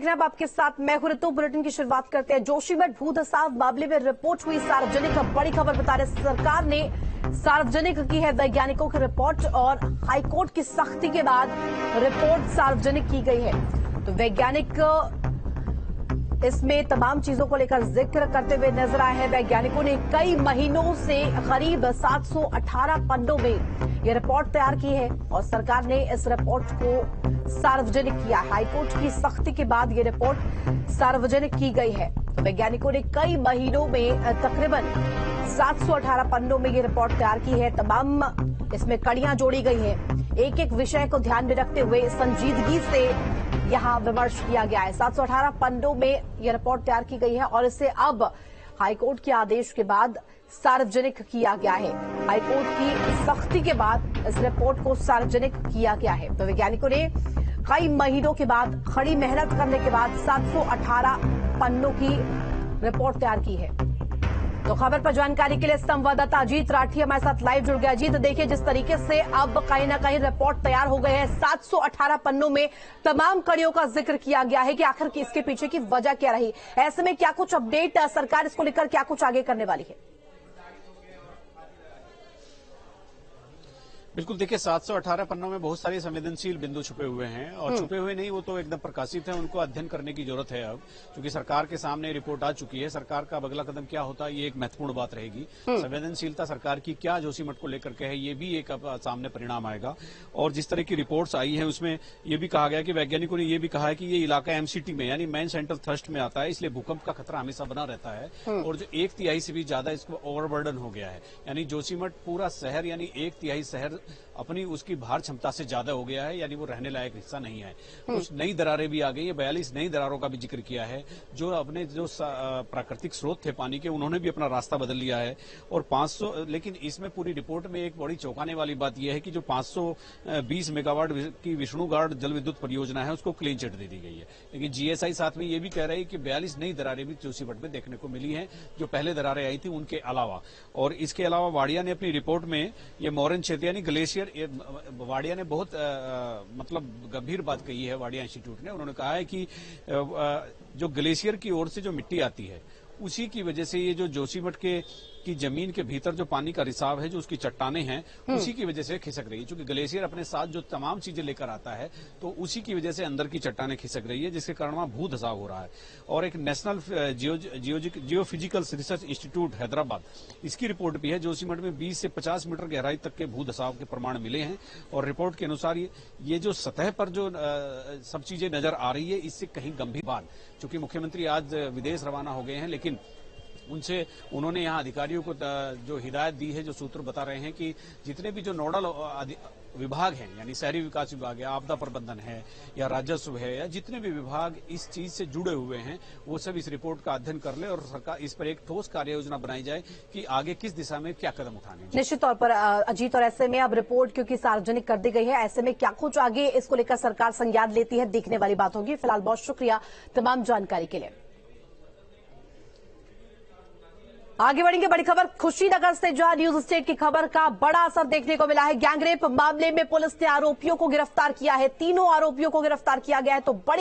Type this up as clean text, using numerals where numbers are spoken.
अब आपके साथ मैं हूं ऋतु। बुलेटिन की शुरुआत करते हैं। जोशीमठ भू धसाव मामले में रिपोर्ट हुई सार्वजनिक। बड़ी खबर बता रहे सरकार ने सार्वजनिक की है वैज्ञानिकों की रिपोर्ट और हाईकोर्ट की सख्ती के बाद रिपोर्ट सार्वजनिक की गई है। तो वैज्ञानिक इसमें तमाम चीजों को लेकर जिक्र करते हुए नजर आए हैं। वैज्ञानिकों ने कई महीनों से करीब 718 पन्नों में यह रिपोर्ट तैयार की है और सरकार ने इस रिपोर्ट को सार्वजनिक किया। हाईकोर्ट की सख्ती के बाद यह रिपोर्ट सार्वजनिक की गई है। तो वैज्ञानिकों ने कई महीनों में तकरीबन 718 पन्नों में यह रिपोर्ट तैयार की है। तमाम इसमें कड़ियां जोड़ी गई हैं। एक एक विषय को ध्यान में रखते हुए संजीदगी से यहां विमर्श किया गया है। 718 पन्नों में यह रिपोर्ट तैयार की गई है और इसे अब हाईकोर्ट के आदेश के बाद सार्वजनिक किया गया है। हाईकोर्ट की सख्ती के बाद इस रिपोर्ट को सार्वजनिक किया गया है। तो वैज्ञानिकों ने कई महीनों के बाद कड़ी मेहनत करने के बाद 718 पन्नों की रिपोर्ट तैयार की है। तो खबर पर जानकारी के लिए संवाददाता अजीत राठी हमारे साथ लाइव जुड़ गया। अजीत, देखिए जिस तरीके से अब कहीं ना कहीं रिपोर्ट तैयार हो गई है, 718 पन्नों में तमाम कड़ियों का जिक्र किया गया है कि आखिर इसके पीछे की वजह क्या रही। ऐसे में क्या कुछ अपडेट सरकार इसको लेकर क्या कुछ आगे करने वाली है? बिल्कुल, देखिए 718 पन्नों में बहुत सारे संवेदनशील बिंदु छुपे हुए हैं और छुपे हुए नहीं, वो तो एकदम प्रकाशित है। उनको अध्ययन करने की जरूरत है अब, क्योंकि सरकार के सामने रिपोर्ट आ चुकी है। सरकार का अगला कदम क्या होता है, ये एक महत्वपूर्ण बात रहेगी। संवेदनशीलता सरकार की क्या जोशीमठ को लेकर के है, ये भी एक अब सामने परिणाम आएगा। और जिस तरह की रिपोर्ट्स आई है उसमें ये भी कहा गया कि वैज्ञानिकों ने ये भी कहा है कि ये इलाका एमसीटी में यानी मेन सेंट्रल थ्रस्ट में आता है, इसलिए भूकंप का खतरा हमेशा बना रहता है। और जो 1/3 से भी ज्यादा इसको ओवरबर्डन हो गया है, यानी जोशीमठ पूरा शहर यानी 1/3 शहर अपनी उसकी भार क्षमता से ज्यादा हो गया है, यानी वो रहने लायक हिस्सा नहीं है। कुछ नई दरारें भी आ गई है, 42 नई दरारों का भी जिक्र किया है। जो अपने जो प्राकृतिक स्रोत थे पानी के, उन्होंने भी अपना रास्ता बदल लिया है। और 500, लेकिन इसमें पूरी रिपोर्ट में एक बड़ी चौंकाने वाली बात यह है कि जो 520 मेगावाट की विष्णुगाड़ जल विद्युत परियोजना है उसको क्लीन चिट दे दी गई है। लेकिन जीएसआई साथ में ये भी कह रही है कि 42 नई दरारें भी जोशीमठ में देखने को मिली हैं, जो पहले दरारें आई थी उनके अलावा। और इसके अलावा वाडिया ने अपनी रिपोर्ट में ये मॉरन क्षेत्र यानी ग्लेशियर, वाडिया ने बहुत मतलब गंभीर बात कही है। वाडिया इंस्टीट्यूट ने, उन्होंने कहा है कि जो ग्लेशियर की ओर से जो मिट्टी आती है उसी की वजह से ये जो जोशीमठ की जमीन के भीतर जो पानी का रिसाव है, जो उसकी चट्टाने हैं, उसी की वजह से खिसक रही है। क्योंकि ग्लेशियर अपने साथ जो तमाम चीजें लेकर आता है, तो उसी की वजह से अंदर की चट्टाने खिसक रही है, जिसके कारण वहां भू धसाव हो रहा है। और एक national geophysical research institute Hyderabad, इसकी रिपोर्ट भी है। जोशीमठ में 20 से 50 मीटर गहराई तक के भू धसाव के प्रमाण मिले हैं। और रिपोर्ट के अनुसार ये जो सतह पर जो सब चीजें नजर आ रही है, इससे कहीं गंभीर बात, चूंकि मुख्यमंत्री आज विदेश रवाना हो गए हैं, लेकिन उन्होंने यहाँ अधिकारियों को जो हिदायत दी है, जो सूत्र बता रहे हैं कि जितने भी जो नोडल विभाग हैं, यानी शहरी विकास विभाग है, आपदा प्रबंधन है या राजस्व है, या जितने भी विभाग इस चीज से जुड़े हुए हैं, वो सब इस रिपोर्ट का अध्ययन कर ले और सरकार इस पर एक ठोस कार्य योजना बनाई जाए कि आगे किस दिशा में क्या कदम उठाने। निश्चित तौर पर अजीत, और ऐसे में अब रिपोर्ट क्योंकि सार्वजनिक कर दी गई है, ऐसे में क्या कुछ आगे इसको लेकर सरकार संज्ञान लेती है, देखने वाली बात होगी। फिलहाल बहुत शुक्रिया तमाम जानकारी के लिए। आगे बढ़ेंगे। बड़ी खबर खुशीनगर से, जहां न्यूज स्टेट की खबर का बड़ा असर देखने को मिला है। गैंगरेप मामले में पुलिस ने आरोपियों को गिरफ्तार किया है। तीनों आरोपियों को गिरफ्तार किया गया है। तो बड़ी